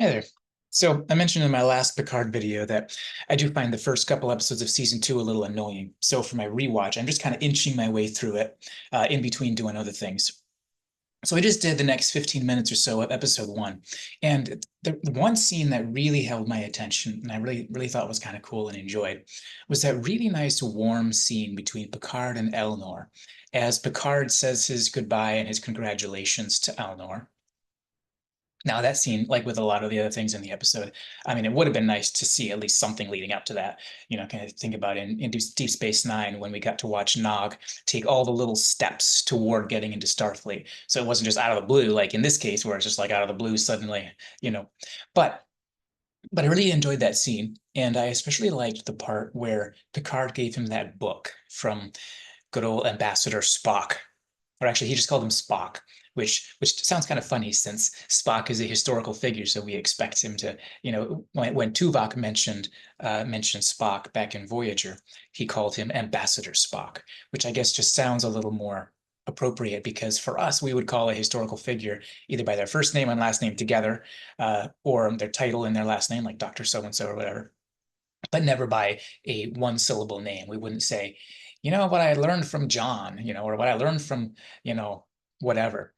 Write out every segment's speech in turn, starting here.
Hey there. So I mentioned in my last Picard video that I do find the first couple episodes of season two a little annoying. So for my rewatch, I'm just kind of inching my way through it in between doing other things. So I just did the next 15 minutes or so of episode one. And the one scene that really held my attention and I really thought was kind of cool and enjoyed was that really nice warm scene between Picard and Elnor as Picard says his goodbye and his congratulations to Elnor. Now that scene, like with a lot of the other things in the episode, I mean, it would have been nice to see at least something leading up to that. Kind of think about in Deep Space Nine when we got to watch Nog take all the little steps toward getting into Starfleet. So it wasn't just out of the blue, like in this case, where it's just like out of the blue suddenly, you know. But but I really enjoyed that scene, and I especially liked the part where Picard gave him that book from good old Ambassador Spock, or actually he just called him Spock, which sounds kind of funny since Spock is a historical figure, so we expect him to, when Tuvok mentioned Spock back in Voyager, he called him Ambassador Spock, which I guess just sounds a little more appropriate because for us we would call a historical figure either by their first name and last name together, or their title and their last name, like Dr. So and so or whatever, but never by a one syllable name. We wouldn't say, what I learned from John, or what I learned from, you know, whatever.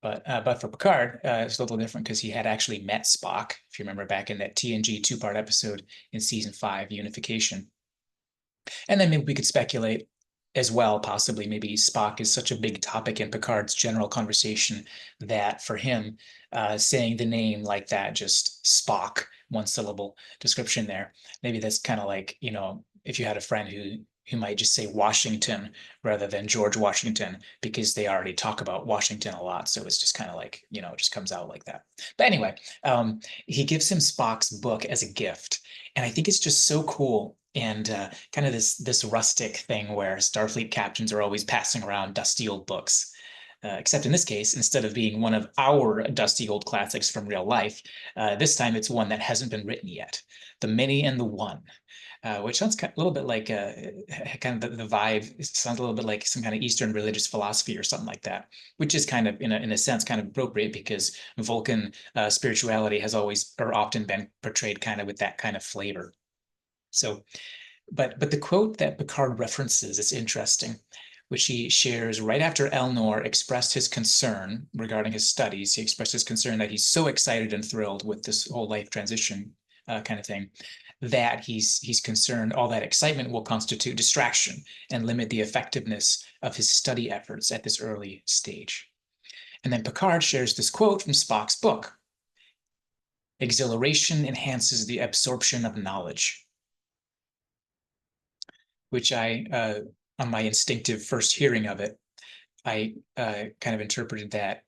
But for Picard, it's a little different because he had actually met Spock, if you remember back in that TNG two-part episode in season five, Unification. And then maybe we could speculate as well, possibly maybe Spock is such a big topic in Picard's general conversation that for him, saying the name like that, just Spock, one syllable description there, maybe that's kind of like, if you had a friend who might just say Washington rather than George Washington because they already talk about Washington a lot. So it's just kind of like, it just comes out like that. But anyway, he gives him Spock's book as a gift. And I think it's just so cool and kind of this rustic thing where Starfleet captains are always passing around dusty old books. Except in this case, instead of being one of our dusty old classics from real life, this time it's one that hasn't been written yet. The Many and the One, which sounds a little bit like kind of the vibe. It sounds a little bit like some kind of Eastern religious philosophy or something like that, which is kind of, in a sense, kind of appropriate because Vulcan spirituality has always or often been portrayed kind of with that kind of flavor. So, but the quote that Picard references is interesting, which he shares right after Elnor expressed his concern regarding his studies. He expressed his concern that he's so excited and thrilled with this whole life transition kind of thing that he's concerned all that excitement will constitute distraction and limit the effectiveness of his study efforts at this early stage. And then Picard shares this quote from Spock's book: "Exhilaration enhances the absorption of knowledge," which on my instinctive first hearing of it, I kind of interpreted that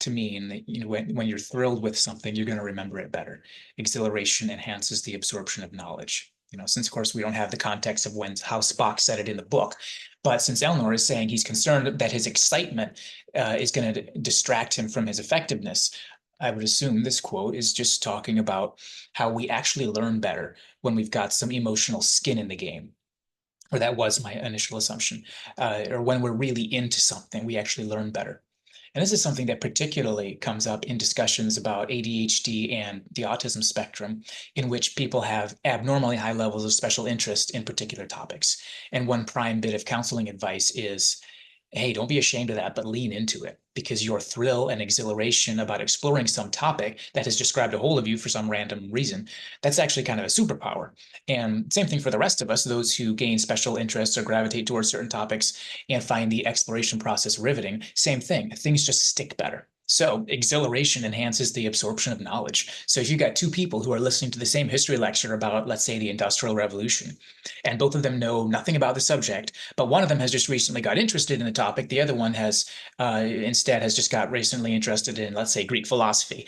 to mean that when you're thrilled with something, you're going to remember it better. Exhilaration enhances the absorption of knowledge. Since of course we don't have the context of how Spock said it in the book, but since Elnor is saying he's concerned that his excitement is going to distract him from his effectiveness, I would assume this quote is just talking about how we actually learn better when we've got some emotional skin in the game, or that was my initial assumption, or when we're really into something, we actually learn better. And this is something that particularly comes up in discussions about ADHD and the autism spectrum, in which people have abnormally high levels of special interest in particular topics. And one prime bit of counseling advice is, hey, don't be ashamed of that, but lean into it, because your thrill and exhilaration about exploring some topic that has just grabbed a hold of you for some random reason, that's actually kind of a superpower. And same thing for the rest of us, those who gain special interests or gravitate towards certain topics and find the exploration process riveting, same thing, things just stick better. So exhilaration enhances the absorption of knowledge. So if you've got two people who are listening to the same history lecture about, let's say, the Industrial Revolution, and both of them know nothing about the subject, but one of them has just recently got interested in the topic, the other one has instead has just got recently interested in, let's say, Greek philosophy,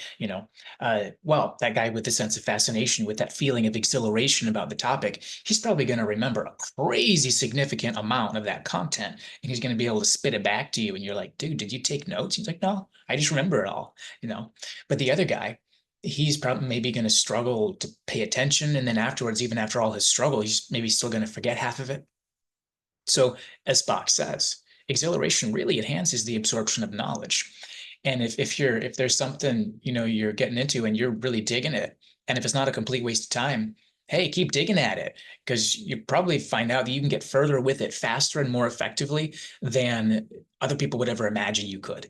well, that guy with the sense of fascination, with that feeling of exhilaration about the topic, he's probably going to remember a crazy significant amount of that content, and he's going to be able to spit it back to you, and you're like, dude, did you take notes? He's like, no, I just remember it all. But the other guy, he's probably maybe going to struggle to pay attention. And then afterwards, even after all his struggle, he's maybe still going to forget half of it. So, as Spock says, exhilaration really enhances the absorption of knowledge. And if there's something, you're getting into and you're really digging it, and if it's not a complete waste of time, hey, keep digging at it, because you probably find out that you can get further with it faster and more effectively than other people would ever imagine you could.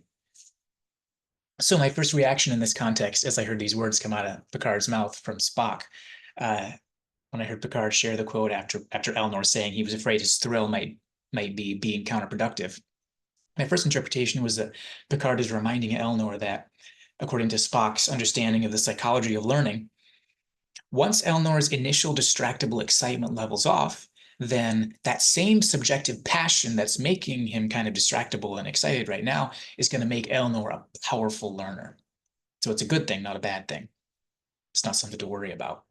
So my first reaction in this context, as I heard these words come out of Picard's mouth from Spock, uh, when I heard Picard share the quote after Elnor saying he was afraid his thrill might be being counterproductive, my first interpretation was that Picard is reminding Elnor that, according to Spock's understanding of the psychology of learning, once Elnor's initial distractible excitement levels off, then that same subjective passion that's making him kind of distractible and excited right now is going to make Elnor a powerful learner. So it's a good thing, not a bad thing. It's not something to worry about.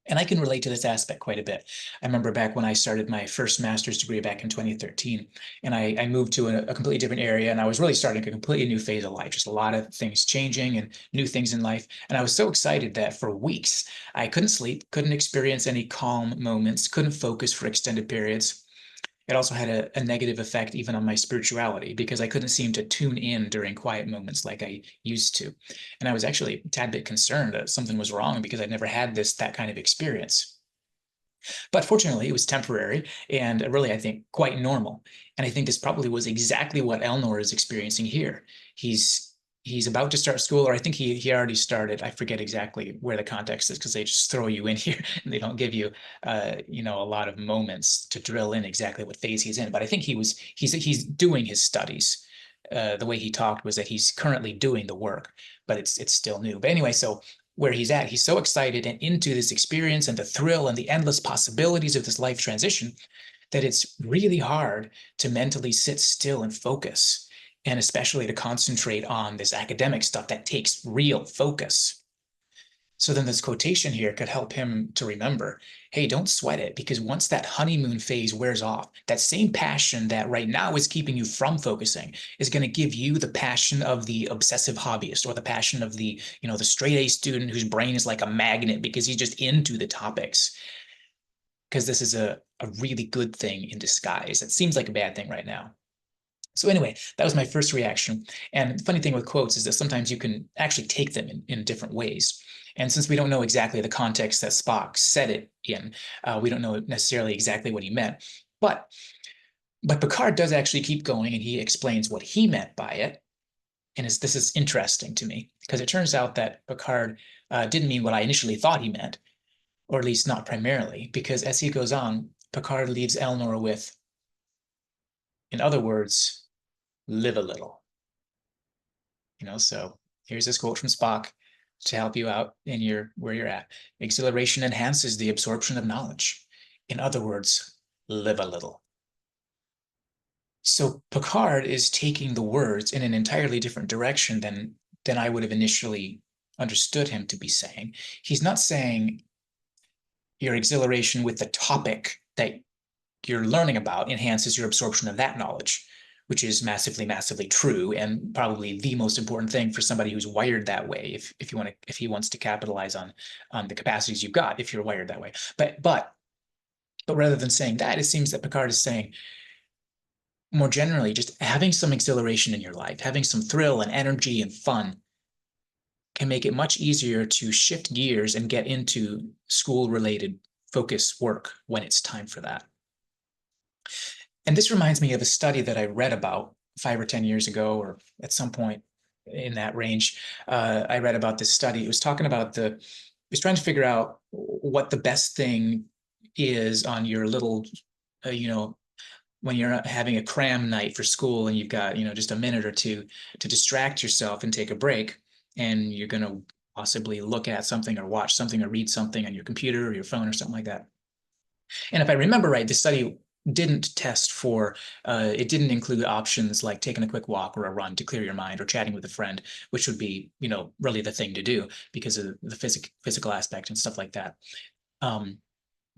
And I can relate to this aspect quite a bit. I remember back when I started my first master's degree back in 2013, and I moved to a completely different area, and I was really starting a completely new phase of life, just a lot of things changing and new things in life. And I was so excited that for weeks, I couldn't sleep, couldn't experience any calm moments, couldn't focus for extended periods. It also had a negative effect even on my spirituality, because I couldn't seem to tune in during quiet moments like I used to. And I was actually a tad bit concerned that something was wrong, because I'd never had that kind of experience. But fortunately, it was temporary and really, I think, quite normal. And I think this probably was exactly what Elnor is experiencing here. He's about to start school, or I think he already started. I forget exactly where the context is, because they just throw you in here and they don't give you a lot of moments to drill in exactly what phase he's in. But I think he's doing his studies. The way he talked was that he's currently doing the work, but it's still new. But anyway, so where he's at, he's so excited and into this experience and the thrill and the endless possibilities of this life transition that it's really hard to mentally sit still and focus, and especially to concentrate on this academic stuff that takes real focus. So then this quotation here could help him to remember, hey, don't sweat it, because once that honeymoon phase wears off, that same passion that right now is keeping you from focusing is going to give you the passion of the obsessive hobbyist, or the passion of the straight A student whose brain is like a magnet because he's just into the topics. Because this is a really good thing in disguise. It seems like a bad thing right now. So anyway, that was my first reaction. And the funny thing with quotes is that sometimes you can actually take them in different ways. And since we don't know exactly the context that Spock said it in, we don't know necessarily exactly what he meant. But Picard does actually keep going, and he explains what he meant by it. And this is interesting to me, because it turns out that Picard didn't mean what I initially thought he meant, or at least not primarily, because as he goes on, Picard leaves Elnor with, in other words, live a little. So here's this quote from Spock to help you out in where you're at. Exhilaration enhances the absorption of knowledge. In other words, live a little. So Picard is taking the words in an entirely different direction than I would have initially understood him to be saying. He's not saying your exhilaration with the topic that you're learning about enhances your absorption of that knowledge, which is massively, massively true, and probably the most important thing for somebody who's wired that way. If he wants to capitalize on the capacities you've got, if you're wired that way. But rather than saying that, it seems that Picard is saying, more generally, just having some exhilaration in your life, having some thrill and energy and fun, can make it much easier to shift gears and get into school-related focus work when it's time for that. And this reminds me of a study that I read about 5 or 10 years ago, or at some point in that range. I read about this study. It was talking about it was trying to figure out what the best thing is on your little, when you're having a cram night for school and you've got, just a minute or two to distract yourself and take a break, and you're going to possibly look at something or watch something or read something on your computer or your phone or something like that. And if I remember right, the study didn't test for, it didn't include options like taking a quick walk or a run to clear your mind, or chatting with a friend, which would be, really the thing to do because of the physical aspect and stuff like that.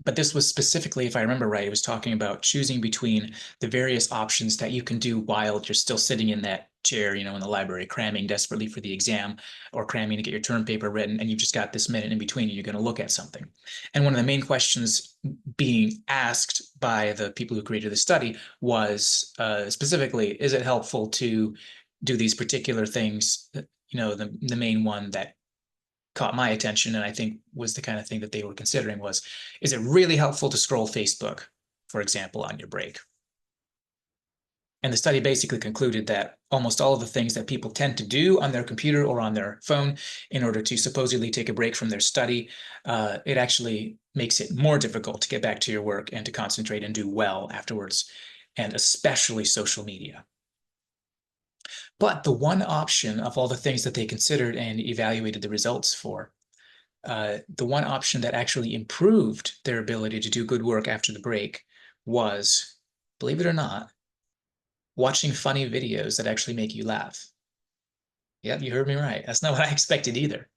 But this was specifically, if I remember right, it was talking about choosing between the various options that you can do while you're still sitting in that chair, in the library, cramming desperately for the exam, or cramming to get your term paper written, and you've just got this minute in between, and you're going to look at something. And one of the main questions being asked by the people who created the study was specifically, is it helpful to do these particular things. The main one that caught my attention, and I think was the kind of thing that they were considering, was, is it really helpful to scroll Facebook, for example, on your break? And the study basically concluded that almost all of the things that people tend to do on their computer or on their phone in order to supposedly take a break from their study, it actually makes it more difficult to get back to your work and to concentrate and do well afterwards, and especially social media. But the one option of all the things that they considered and evaluated the results for, the one option that actually improved their ability to do good work after the break was, believe it or not, watching funny videos that actually make you laugh. Yep, you heard me right. That's not what I expected either.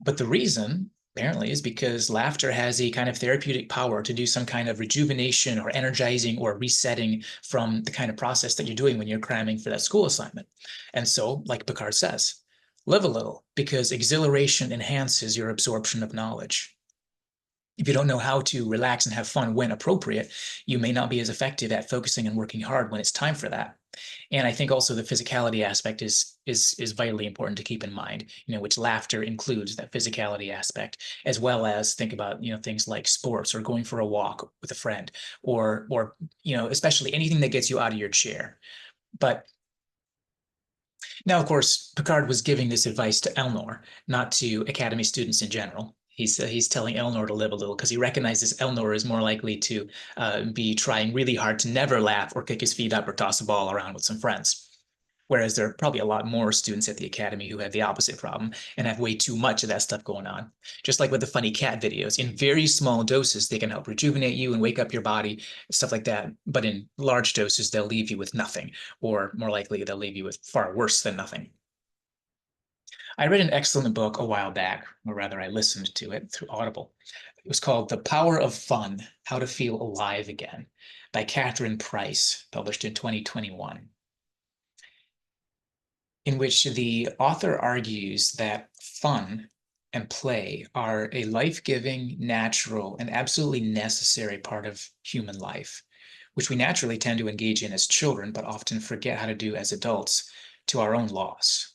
But the reason, apparently, is because laughter has a kind of therapeutic power to do some kind of rejuvenation or energizing or resetting from the kind of process that you're doing when you're cramming for that school assignment. And so, like Picard says, live a little, because exhilaration enhances your absorption of knowledge. If you don't know how to relax and have fun when appropriate, you may not be as effective at focusing and working hard when it's time for that. And I think also the physicality aspect is vitally important to keep in mind, which laughter includes that physicality aspect, as well as think about, things like sports or going for a walk with a friend, or especially anything that gets you out of your chair. But now, of course, Picard was giving this advice to Elnor, not to Academy students in general. He's telling Elnor to live a little because he recognizes Elnor is more likely to be trying really hard to never laugh or kick his feet up or toss a ball around with some friends. Whereas there are probably a lot more students at the academy who have the opposite problem and have way too much of that stuff going on. Just like with the funny cat videos, in very small doses, they can help rejuvenate you and wake up your body, stuff like that. But in large doses, they'll leave you with nothing, or more likely, they'll leave you with far worse than nothing. I read an excellent book a while back, or rather, I listened to it through Audible. It was called The Power of Fun: How to Feel Alive Again by Catherine Price, published in 2021, in which the author argues that fun and play are a life-giving, natural, and absolutely necessary part of human life, which we naturally tend to engage in as children, but often forget how to do as adults, to our own loss.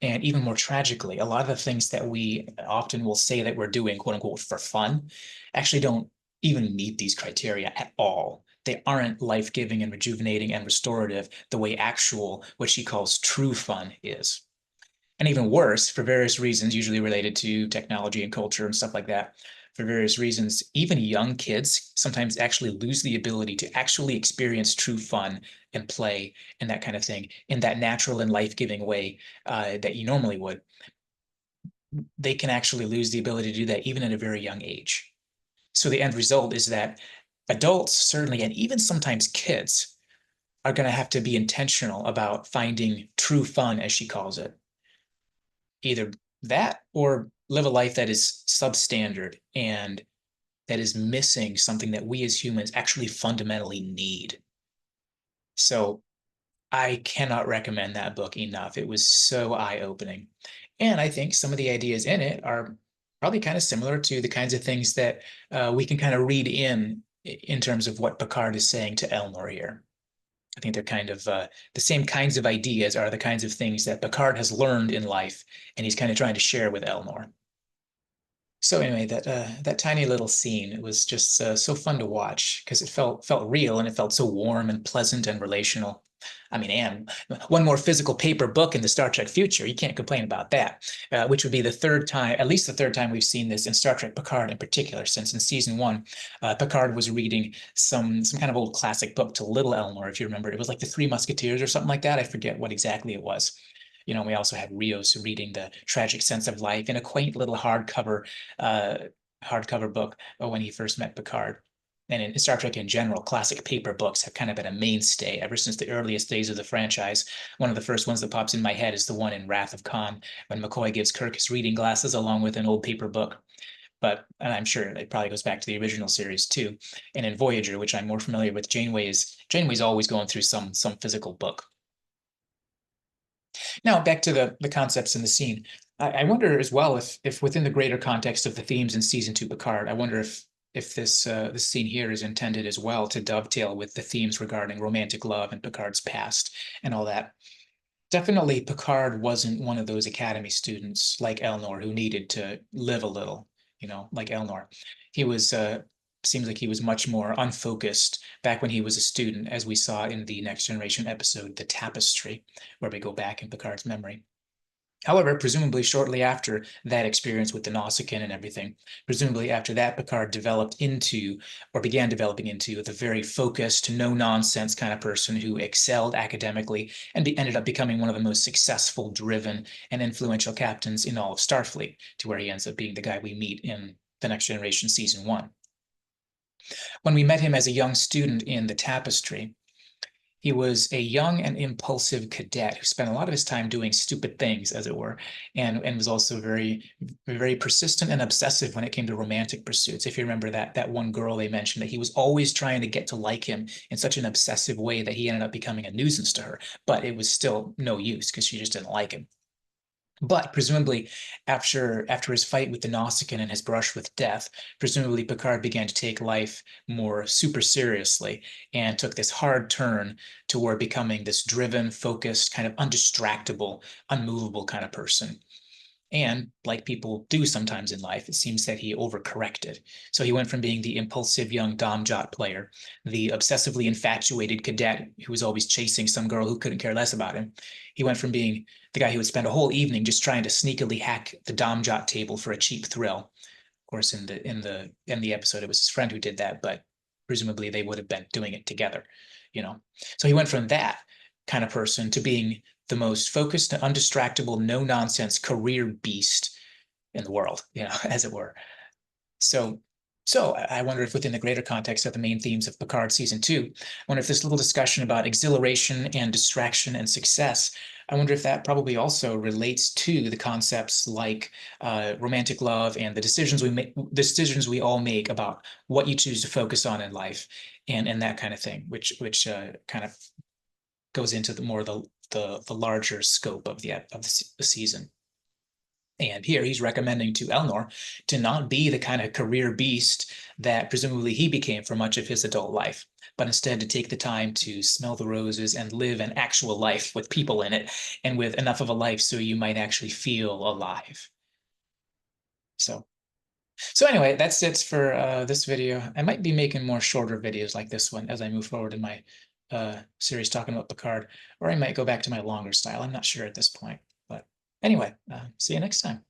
And even more tragically, a lot of the things that we often will say that we're doing, quote unquote, for fun, actually don't even meet these criteria at all. They aren't life-giving and rejuvenating and restorative the way actual, what she calls true fun is. And even worse, for various reasons, usually related to technology and culture and stuff like that, for various reasons, even young kids sometimes actually lose the ability to actually experience true fun and play and that kind of thing in that natural and life-giving way that you normally would. They can actually lose the ability to do that even at a very young age. So the end result is that adults, certainly, and even sometimes kids, are going to have to be intentional about finding true fun, as she calls it. Either that or live a life that is substandard and that is missing something that we as humans actually fundamentally need. So I cannot recommend that book enough. It was so eye-opening. And I think some of the ideas in it are probably kind of similar to the kinds of things that we can kind of read in terms of what Picard is saying to Elnor here. I think they're kind of the same kinds of ideas are the kinds of things that Picard has learned in life, and he's kind of trying to share with Elnor. So anyway, that tiny little scene, it was just so fun to watch because it felt real and it felt so warm and pleasant and relational. I mean, and one more physical paper book in the Star Trek future, you can't complain about that. Which would be the third time, at least the third time we've seen this in Star Trek Picard in particular, since in season one, Picard was reading some kind of old classic book to little Elnor, if you remember. It was like the Three Musketeers or something like that. I forget what exactly it was. We also had Rios reading The Tragic Sense of Life in a quaint little uh, hardcover book when he first met Picard. And in Star Trek in general, classic paper books have kind of been a mainstay ever since the earliest days of the franchise. One of the first ones that pops in my head is the one in Wrath of Khan, when McCoy gives Kirk his reading glasses along with an old paper book. And I'm sure it probably goes back to the original series too. And in Voyager, which I'm more familiar with, Janeway's always going through some physical book. Now back to the concepts in the scene. I wonder as well if within the greater context of the themes in season two Picard, I wonder if this scene here is intended as well to dovetail with the themes regarding romantic love and Picard's past and all that. Definitely, Picard wasn't one of those Academy students like Elnor who needed to live a little, like Elnor. He was, seems like he was much more unfocused back when he was a student, as we saw in the Next Generation episode, The Tapestry, where we go back in Picard's memory. However, presumably shortly after that experience with the Nausicaan and everything, presumably after that, Picard developed into or began developing into the very focused, no nonsense kind of person who excelled academically and ended up becoming one of the most successful, driven, and influential captains in all of Starfleet, to where he ends up being the guy we meet in The Next Generation Season 1. When we met him as a young student in The Tapestry, he was a young and impulsive cadet who spent a lot of his time doing stupid things, as it were, and was also very persistent and obsessive when it came to romantic pursuits. If you remember that one girl they mentioned, that he was always trying to get to like him in such an obsessive way that he ended up becoming a nuisance to her, but it was still no use because she just didn't like him. But presumably, after his fight with the Nausicaan and his brush with death, presumably Picard began to take life more super seriously and took this hard turn toward becoming this driven, focused, kind of undistractable, unmovable kind of person. And like people do sometimes in life, it seems that he overcorrected. So he went from being the impulsive young Dom Jot player, the obsessively infatuated cadet who was always chasing some girl who couldn't care less about him. He went from being the guy who would spend a whole evening just trying to sneakily hack the Dom Jot table for a cheap thrill. Of course, in the episode, it was his friend who did that, but presumably they would have been doing it together, you know. So he went from that kind of person to being the most focused, undistractable, no nonsense career beast in the world, as it were. So, so I wonder if within the greater context of the main themes of Picard season 2, I wonder if this little discussion about exhilaration and distraction and success, I wonder if that probably also relates to the concepts like romantic love and the decisions we make, the decisions we all make about what you choose to focus on in life, and that kind of thing, which kind of goes into the larger scope of the season. And here he's recommending to Elnor to not be the kind of career beast that presumably he became for much of his adult life, but instead to take the time to smell the roses and live an actual life with people in it, and with enough of a life so you might actually feel alive. So, so anyway, that's it for this video. I might be making more shorter videos like this one as I move forward in my series talking about Picard, or I might go back to my longer style. I'm not sure at this point, but anyway, see you next time.